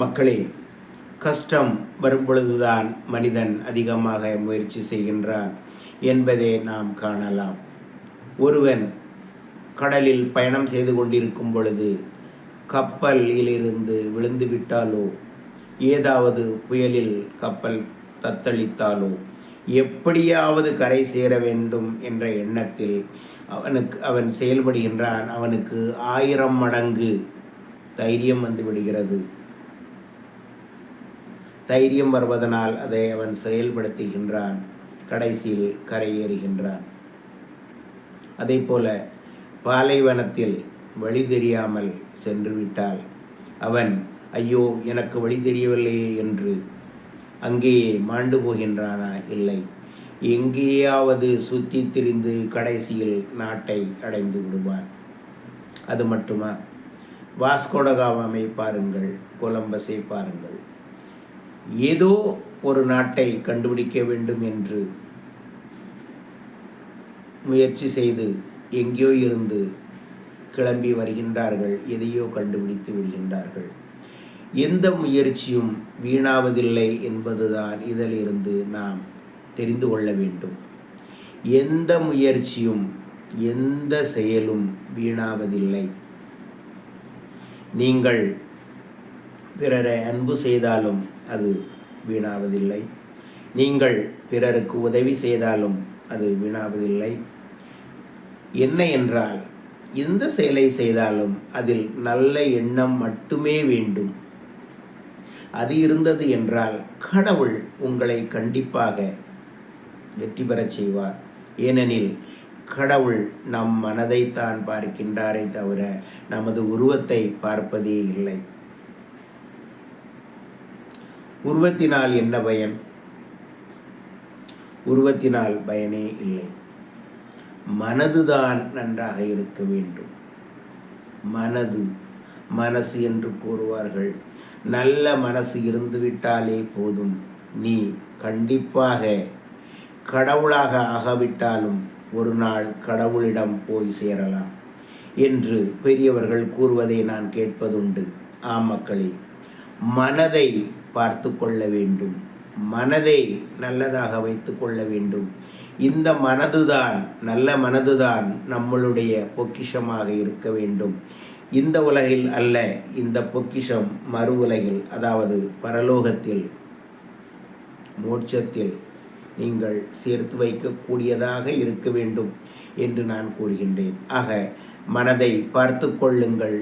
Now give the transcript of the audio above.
மக்களே, கஷ்டம் வரும்பொழுதுதான் மனிதன் அதிகமாக முயற்சி செய்கின்றான் என்பதை நாம் காணலாம். ஒருவன் கடலில் பயணம் செய்து கொண்டிருக்கும் பொழுது கப்பலிலிருந்து விழுந்து விட்டாலோ, ஏதாவது புயலில் கப்பல் தத்தளித்தாலோ, எப்படியாவது கரை சேர வேண்டும் என்ற எண்ணத்தில் அவன் செயல்படுகின்றான். அவனுக்கு 1000 மடங்கு தைரியம் வந்து விடுகிறது. தைரியம் வருவதனால் அதை அவன் செயல்படுத்துகின்றான். கடைசியில் கரையேறுகின்றான். அதே போல பாலைவனத்தில் வழி தெரியாமல் சென்று விட்டால் அவன் ஐயோ எனக்கு வழி தெரியவில்லையே என்று அங்கேயே மாண்டு போகின்றானா? இல்லை, எங்கேயாவது சுற்றி திரிந்து கடைசியில் நாட்டை அடைந்து விடுவான். அது மட்டுமா? வாஸ்கோடகாமாவை பாருங்கள், கொலம்பஸை பாருங்கள். ஏதோ ஒரு நாட்டை கண்டுபிடிக்க வேண்டும் என்று முயற்சி செய்து எங்கேயோ இருந்து கிளம்பி வருகின்றார்கள். எதையோ கண்டுபிடித்து விடுகின்றார்கள். எந்த முயற்சியும் வீணாவதில்லை என்பதுதான் இதிலிருந்து நாம் தெரிந்து கொள்ள வேண்டும். எந்த முயற்சியும் எந்த செயலும் வீணாவதில்லை. நீங்கள் பிறரை அன்பு செய்தாலும் அது வீணாவதில்லை. நீங்கள் பிறருக்கு உதவி செய்தாலும் அது வீணாவதில்லை. என்ன என்றால், எந்த செயலை செய்தாலும் அதில் நல்ல எண்ணம் மட்டுமே வேண்டும். அது இருந்தது என்றால் கடவுள் உங்களை கண்டிப்பாக வெற்றி பெறச் செய்வார். ஏனெனில் கடவுள் நம் மனதைத்தான் பார்க்கின்றாரே தவிர நமது உருவத்தை பார்ப்பதே இல்லை. உருவத்தினால் என்ன பயன்? உருவத்தினால் பயனே இல்லை. மனதுதான் நன்றாக இருக்க வேண்டும். மனசு என்று கூறுவார்கள். நல்ல மனசு இருந்துவிட்டாலே போதும். நீ கண்டிப்பாக கடவுளாக ஆகவிட்டாலும் ஒரு நாள் கடவுளிடம் போய் சேரலாம் என்று பெரியவர்கள் கூறுவதை நான் கேட்பதுண்டு. ஆம் மக்களே, மனதை பார்த்து கொள்ள வேண்டும். மனதை நல்லதாக வைத்து கொள்ள வேண்டும். இந்த மனதுதான், நல்ல மனதுதான் நம்மளுடைய பொக்கிஷமாக இருக்க வேண்டும். இந்த உலகில் அல்ல, இந்த பொக்கிஷம் மறு உலகில், அதாவது பரலோகத்தில், மோட்சத்தில் நீங்கள் சேர்த்து வைக்கக்கூடியதாக இருக்க வேண்டும் என்று நான் கூறுகின்றேன். ஆக மனதை பார்த்து கொள்ளுங்கள்.